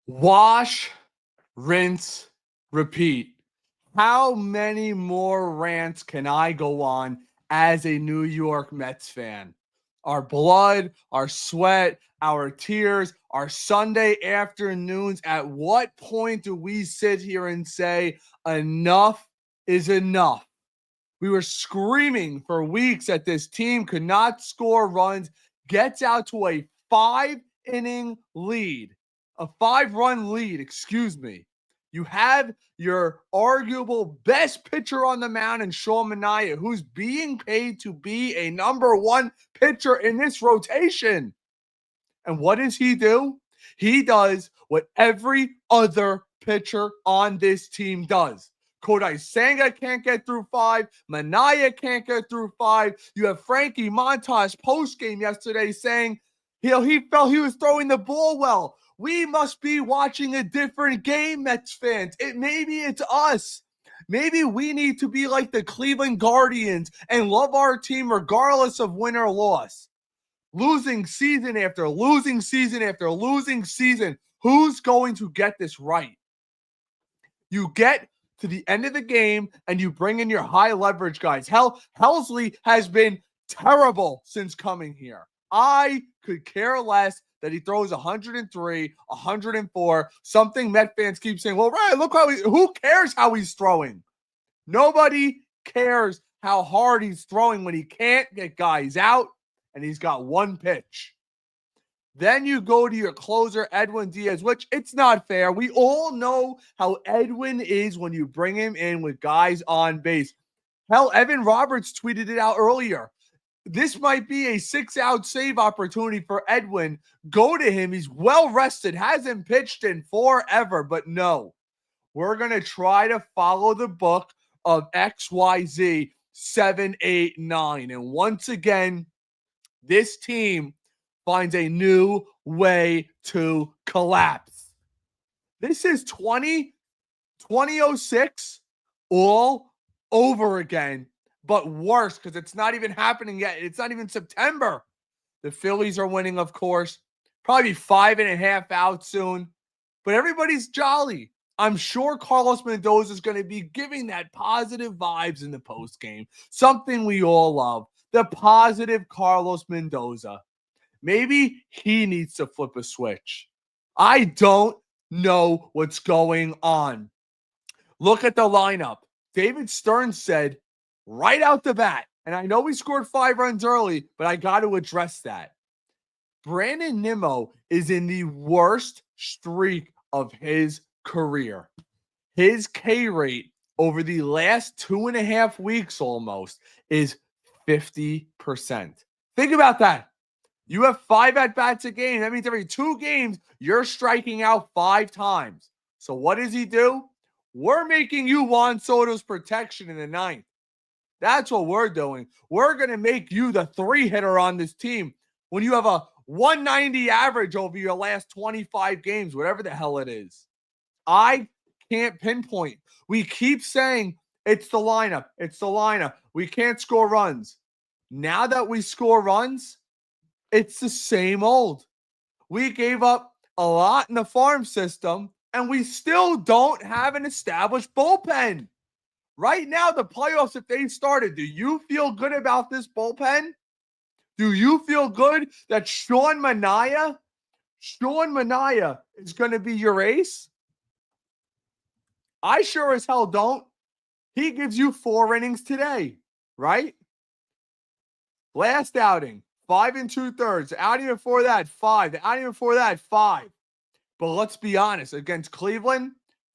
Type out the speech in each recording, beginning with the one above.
Wash, rinse, repeat. How many more rants can I go on as a New York Mets fan? Our blood, our sweat, our tears, our Sunday afternoons. At what point do we sit here and say enough is enough? We were screaming for weeks that this team could not score runs, gets out to a 5-inning lead, a 5-run lead, excuse me. You have your arguable best pitcher on the mound in Sean Manaea, who's being paid to be a number one pitcher in this rotation. And what does he do? He does what every other pitcher on this team does. Kodai Senga can't get through 5. Manaea can't get through 5. You have Frankie Montas postgame yesterday saying he felt he was throwing the ball well. We must be watching a different game, Mets fans. Maybe it's us. Maybe we need to be like the Cleveland Guardians and love our team regardless of win or loss. Losing season after losing season after losing season. Who's going to get this right? You get to the end of the game and you bring in your high leverage guys. Helsley has been terrible since coming here. I could care less that he throws 103, 104, something Met fans keep saying, well, Ryan, look who cares how he's throwing? Nobody cares how hard he's throwing when he can't get guys out and he's got one pitch. Then you go to your closer, Edwin Diaz, which it's not fair. We all know how Edwin is when you bring him in with guys on base. Hell, Evan Roberts tweeted it out earlier. This might be a 6-out save opportunity for Edwin. Go to him. He's well rested, hasn't pitched in forever, but no. We're going to try to follow the book of XYZ 7, 8, 9. And once again, this team finds a new way to collapse. This is 2006 all over again, but worse because it's not even happening yet. It's not even September. The Phillies are winning, of course. Probably 5.5 out soon, but everybody's jolly. I'm sure Carlos Mendoza is going to be giving that positive vibes in the postgame, something we all love. The positive Carlos Mendoza. Maybe he needs to flip a switch. I don't know what's going on. Look at the lineup. David Stern said right out the bat, and I know we scored 5 runs early, but I got to address that. Brandon Nimmo is in the worst streak of his career. His K rate over the last 2.5 weeks almost is 50%. Think about that. You have 5 at-bats a game. That means every 2 games, you're striking out 5 times. So what does he do? We're making you Juan Soto's protection in the 9th. That's what we're doing. We're going to make you the 3-hitter on this team when you have a 190 average over your last 25 games, whatever the hell it is. I can't pinpoint. We keep saying it's the lineup. It's the lineup. We can't score runs. Now that we score runs, it's the same old. We gave up a lot in the farm system, and we still don't have an established bullpen. Right now, the playoffs, if they started, do you feel good about this bullpen? Do you feel good that Sean Manaea is going to be your ace? I sure as hell don't. He gives you 4 innings today, right? Last outing, 5 2/3. The outing before that, 5. The outing before that, 5. But let's be honest, against Cleveland,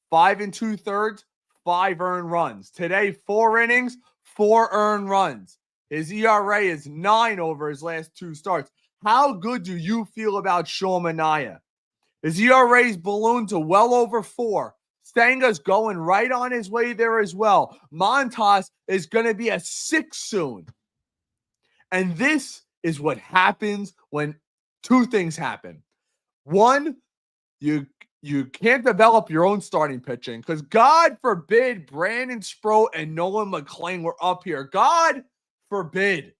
5 2/3, 5 earned runs. Today, 4 innings, 4 earned runs. His ERA is 9 over his last 2 starts. How good do you feel about Sean Manaea? His ERA's ballooned to well over 4. Stanga's going right on his way there as well. Montas is going to be a 6 soon. And this is what happens when 2 things happen. One, you can't develop your own starting pitching because God forbid Brandon Sproat and Nolan McClain were up here. God forbid.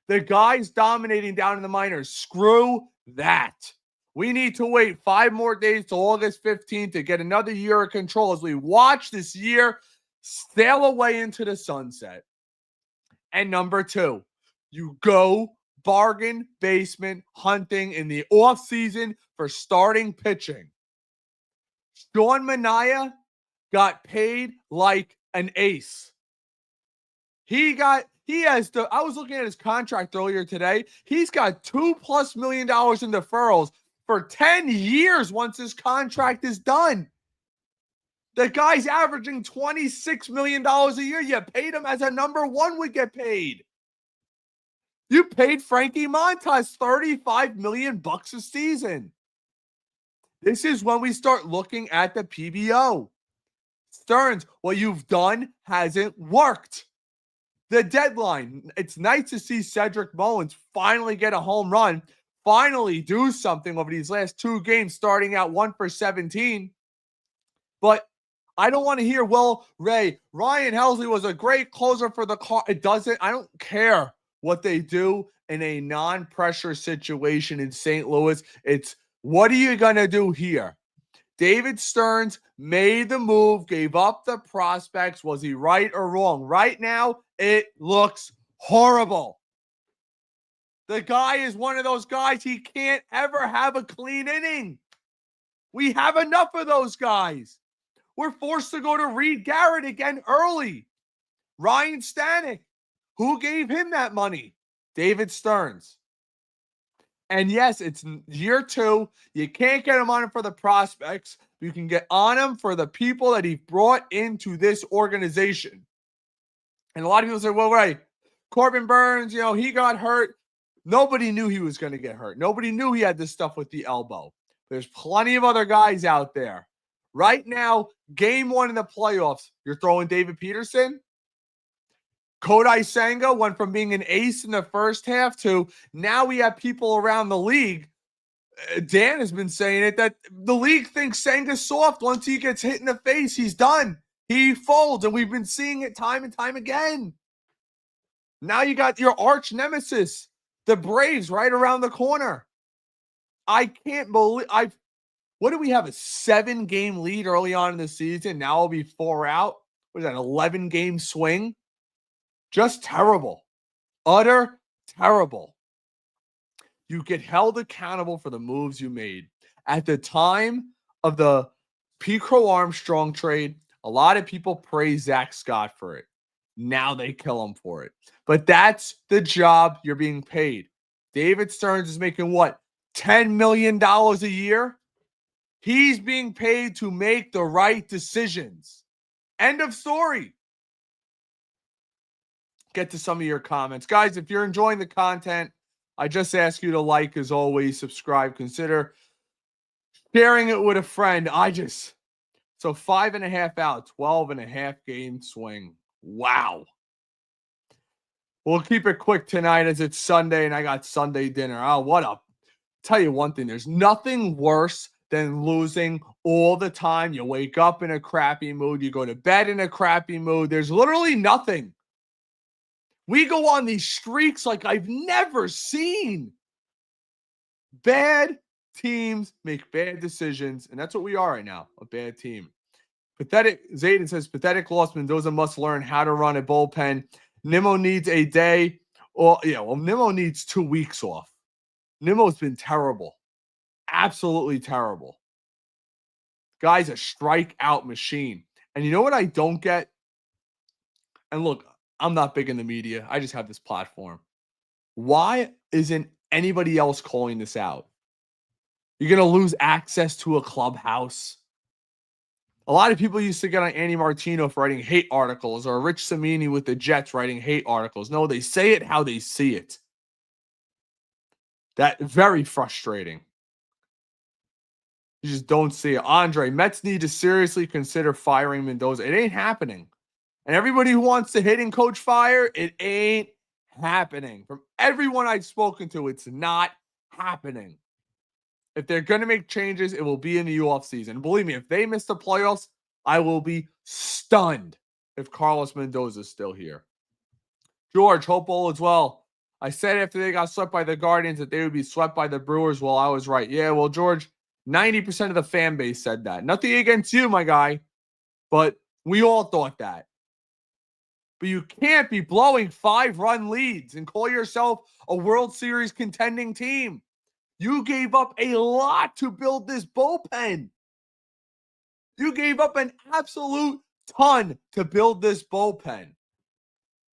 The guys dominating down in the minors. Screw that. We need to wait 5 more days till August 15th to get another year of control as we watch this year sail away into the sunset. And number 2, you go bargain basement hunting in the offseason for starting pitching. Sean Manaea got paid like an ace. I was looking at his contract earlier today. He's got $2+ million in deferrals for 10 years once his contract is done. The guy's averaging $26 million a year. You paid him as a number 1 would get paid. You paid Frankie Montas $35 million a season. This is when we start looking at the PBO. Stearns, what you've done hasn't worked. The deadline, it's nice to see Cedric Mullins finally get a home run, finally do something over these last 2 games, starting out 1 for 17. But I don't want to hear, well, Ray, Ryan Helsley was a great closer for the Cardinals. I don't care what they do in a non-pressure situation in St. Louis. It's, what are you going to do here? David Stearns made the move, gave up the prospects. Was he right or wrong? Right now, it looks horrible. The guy is one of those guys, he can't ever have a clean inning. We have enough of those guys. We're forced to go to Reed Garrett again early. Ryan Stanek, who gave him that money? David Stearns. And yes, it's year 2. You can't get him on him for the prospects. You can get on him for the people that he brought into this organization. And a lot of people say, well, right, Corbin Burns, he got hurt. Nobody knew he was going to get hurt. Nobody knew he had this stuff with the elbow. There's plenty of other guys out there. Right now, game 1 in the playoffs, you're throwing David Peterson. Kodai Senga went from being an ace in the first half to now we have people around the league. Dan has been saying it, that the league thinks Senga's soft. Once he gets hit in the face, he's done. He folds, and we've been seeing it time and time again. Now you got your arch nemesis, the Braves, right around the corner. I can't believe what do we have, a 7-game lead early on in the season? Now it'll be 4 out. What is that, 11-game swing? Just terrible. Utter terrible. You get held accountable for the moves you made. At the time of the P. Crow Armstrong trade, a lot of people praise Zach Scott for it. Now they kill him for it. But that's the job you're being paid. David Stearns is making what, $10 million a year? He's being paid to make the right decisions. End of story. Get to some of your comments. Guys, if you're enjoying the content, I just ask you to like, as always, subscribe, consider sharing it with a friend. So 5.5 out, 12.5 game swing. Wow. We'll keep it quick tonight as it's Sunday and I got Sunday dinner. Tell you one thing, there's nothing worse than losing all the time. You wake up in a crappy mood, you go to bed in a crappy mood. There's literally nothing. We go on these streaks like I've never seen. Bad teams make bad decisions, and that's what we are right now, a bad team. Pathetic. Zayden says, pathetic loss. Mendoza must learn how to run a bullpen. Nimmo needs a day. Nimmo needs 2 weeks off. Nimmo's been terrible. Absolutely terrible. Guy's a strikeout machine. And you know what I don't get? And look, I'm not big in the media. I just have this platform. Why isn't anybody else calling this out? You're going to lose access to a clubhouse. A lot of people used to get on Andy Martino for writing hate articles, or Rich Cimini with the Jets writing hate articles. No, they say it how they see it. That very frustrating. You just don't see it. Andre, Mets need to seriously consider firing Mendoza. It ain't happening. And everybody who wants to hit and coach fire, it ain't happening. From everyone I've spoken to, it's not happening. If they're going to make changes, it will be in the offseason. Believe me, if they miss the playoffs, I will be stunned if Carlos Mendoza is still here. George, hope all is well. I said after they got swept by the Guardians that they would be swept by the Brewers. Well, I was right. Yeah, well, George, 90% of the fan base said that. Nothing against you, my guy, but we all thought that. But you can't be blowing 5-run leads and call yourself a World Series contending team. You gave up a lot to build this bullpen. You gave up an absolute ton to build this bullpen.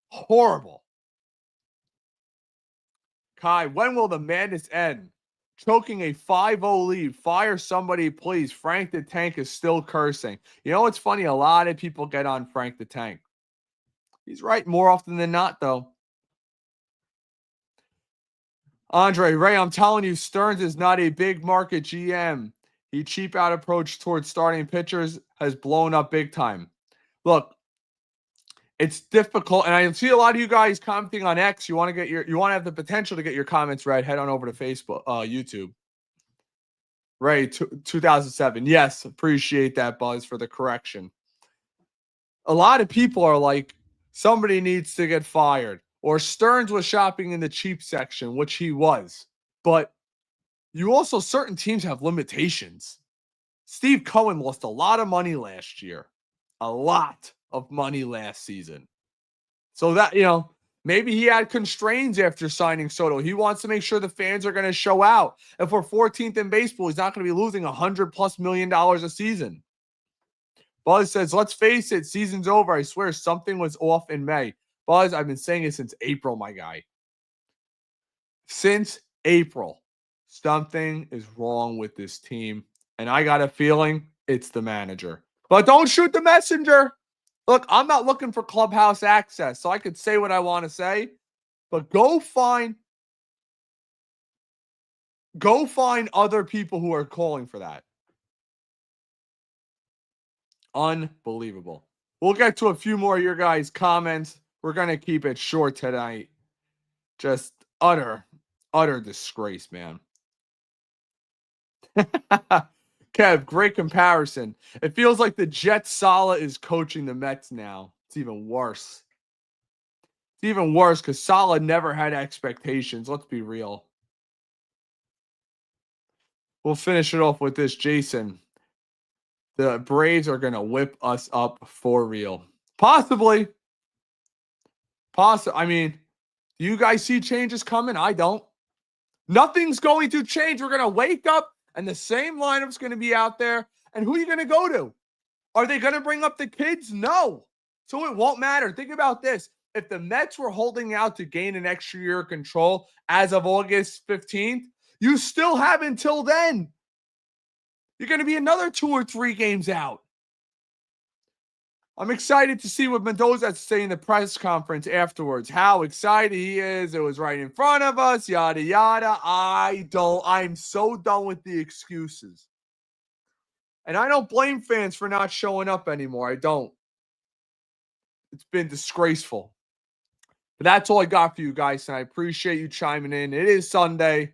Horrible. Kai, when will the madness end? Choking a 5-0 lead. Fire somebody, please. Frank the Tank is still cursing. You know what's funny? A lot of people get on Frank the Tank. He's right more often than not, though. Andre, Ray, I'm telling you, Stearns is not a big market GM. He cheap out approach towards starting pitchers has blown up big time. Look, it's difficult, and I see a lot of you guys commenting on X. You want to have the potential to get your comments read. Head on over to Facebook, YouTube. Ray, 2007. Yes, appreciate that, Buzz, for the correction. A lot of people are like, somebody needs to get fired. Or Stearns was shopping in the cheap section, which he was. But you also, certain teams have limitations. Steve Cohen lost a lot of money last year. A lot of money last season. So that, maybe he had constraints after signing Soto. He wants to make sure the fans are going to show out. If we're 14th in baseball, he's not going to be losing $100+ million a season. Buzz says, let's face it, season's over. I swear something was off in May. Buzz, I've been saying it since April, my guy. Since April, something is wrong with this team. And I got a feeling it's the manager. But don't shoot the messenger. Look, I'm not looking for clubhouse access, so I could say what I want to say. But go find other people who are calling for that. Unbelievable. We'll get to a few more of your guys' comments. We're going to keep it short tonight. Just utter disgrace, man. Kev, great comparison. It feels like the Jets Saleh is coaching the Mets now. It's even worse. It's even worse because Saleh never had expectations. Let's be real. We'll finish it off with this, Jason. The Braves are going to whip us up for real. Possibly. I mean, do you guys see changes coming? I don't. Nothing's going to change. We're going to wake up and the same lineup's going to be out there. And who are you going to go to? Are they going to bring up the kids? No. So it won't matter. Think about this. If the Mets were holding out to gain an extra year of control as of August 15th, you still have until then. You're going to be another 2 or 3 games out. I'm excited to see what Mendoza has to say in the press conference afterwards. How excited he is. It was right in front of us, yada, yada. I'm so done with the excuses. And I don't blame fans for not showing up anymore. I don't. It's been disgraceful. But that's all I got for you guys, and I appreciate you chiming in. It is Sunday.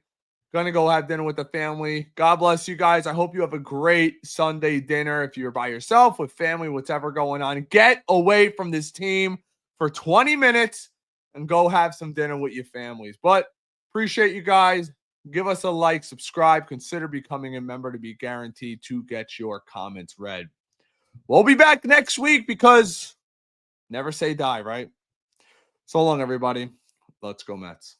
Going to go have dinner with the family. God bless you guys. I hope you have a great Sunday dinner. If you're by yourself, with family, whatever going on, get away from this team for 20 minutes and go have some dinner with your families. But appreciate you guys. Give us a like, subscribe, consider becoming a member to be guaranteed to get your comments read. We'll be back next week because never say die, right? So long, everybody. Let's go Mets.